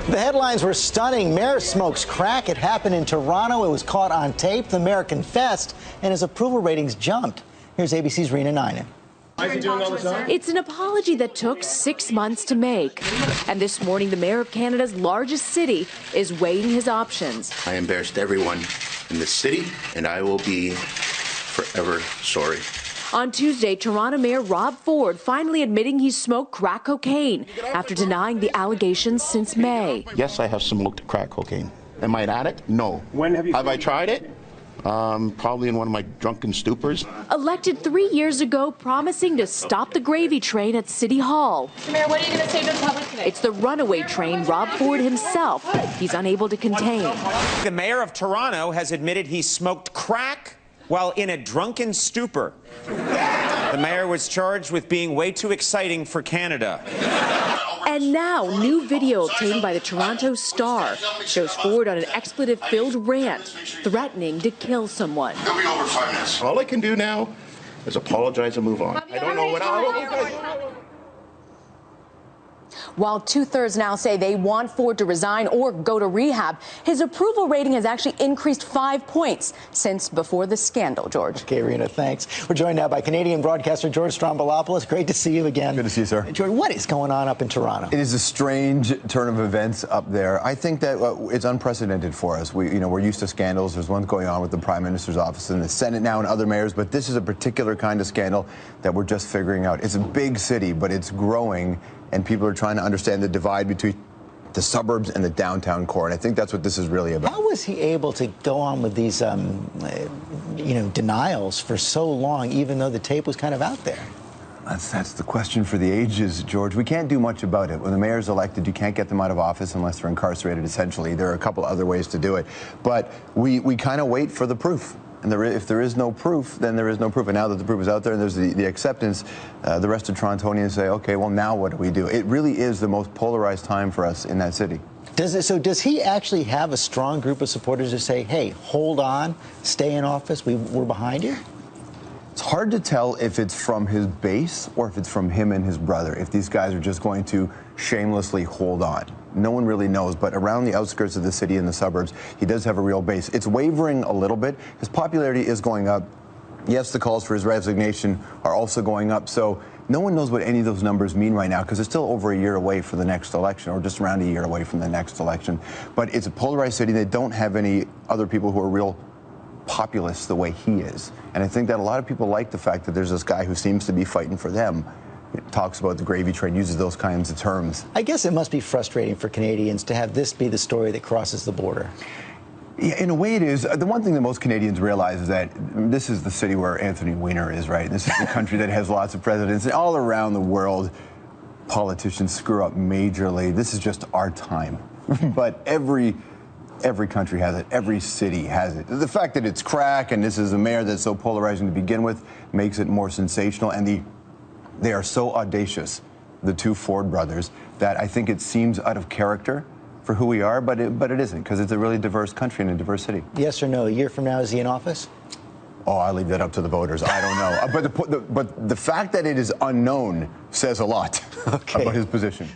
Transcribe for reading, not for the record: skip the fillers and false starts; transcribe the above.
The headlines were stunning. Mayor smokes crack. It happened in Toronto. It was caught on tape. The mayor confessed, and his approval ratings jumped. Here's ABC's Rena Ninen. It's an apology that took 6 months to make. And this morning, the mayor of Canada's largest city is weighing his options. I embarrassed everyone in the city, and I will be forever sorry. On Tuesday, Toronto Mayor Rob Ford finally admitting he smoked crack cocaine after denying the allegations since May. Yes, I have smoked crack cocaine. Am I an addict? No. When have you? Have I tried it? Probably in one of my drunken stupors. Elected 3 years ago, promising to stop the gravy train at City Hall. Mr. Mayor, what are you going to say to the public today? It's the runaway train Rob Ford himself he's unable to contain. The mayor of Toronto has admitted he smoked crack while in a drunken stupor. The mayor was charged with being way too exciting for Canada. And now, new video obtained by the Toronto Star shows Ford on an expletive-filled rant, threatening to kill someone. It'll be over 5 minutes. All I can do now is apologize and move on. I don't know what I'll... While 2/3 now say they want Ford to resign or go to rehab, his approval rating has actually increased 5 points since before the scandal, George. Okay, Rena, thanks. We're joined now by Canadian broadcaster George Stroumboulopoulos. Great to see you again. Good to see you, sir. George, what is going on up in Toronto? It is a strange turn of events up there. I think that it's unprecedented for us. We're used to scandals. There's one going on with the Prime Minister's office and the Senate now and other mayors, but this is a particular kind of scandal that we're just figuring out. It's a big city, but it's growing, and people are trying to understand the divide between the suburbs and the downtown core, and I think that's what this is really about. How was he able to go on with these, denials for so long, even though the tape was kind of out there? That's the question for the ages, George. We can't do much about it. When the mayor's elected, you can't get them out of office unless they're incarcerated, essentially. There are a couple other ways to do it. But we kind of wait for the proof. And if there is no proof, then there is no proof. And now that the proof is out there and there's the acceptance, the rest of Torontonians say, okay, well, now what do we do? It really is the most polarized time for us in that city. Does he actually have a strong group of supporters who say, hey, hold on, stay in office, we're behind you? It's hard to tell if it's from his base or if it's from him and his brother, if these guys are just going to shamelessly hold on. No one really knows, but around the outskirts of the city and the suburbs, he does have a real base. It's wavering a little bit. His popularity is going up. Yes, the calls for his resignation are also going up. So no one knows what any of those numbers mean right now because it's still over a year away for the next election, or just around a year away from the next election. But it's a polarized city. They don't have any other people who are real populists the way he is. And I think that a lot of people like the fact that there's this guy who seems to be fighting for them. It talks about the gravy train, uses those kinds of terms. I guess it must be frustrating for Canadians to have this be the story that crosses the border. Yeah, in a way it is. The one thing that most Canadians realize is that this is the city where Anthony Weiner is, right? This is the country that has lots of presidents. And all around the world, politicians screw up majorly. This is just our time. But every country has it. Every city has it. The fact that it's crack and this is a mayor that's so polarizing to begin with makes it more sensational. And they are so audacious, the two Ford brothers, that I think it seems out of character for who we are, but it isn't, because it's a really diverse country and a diverse city. Yes or no? A year from now, is he in office? Oh, I leave that up to the voters. I don't know. But the fact that it is unknown says a lot about his position.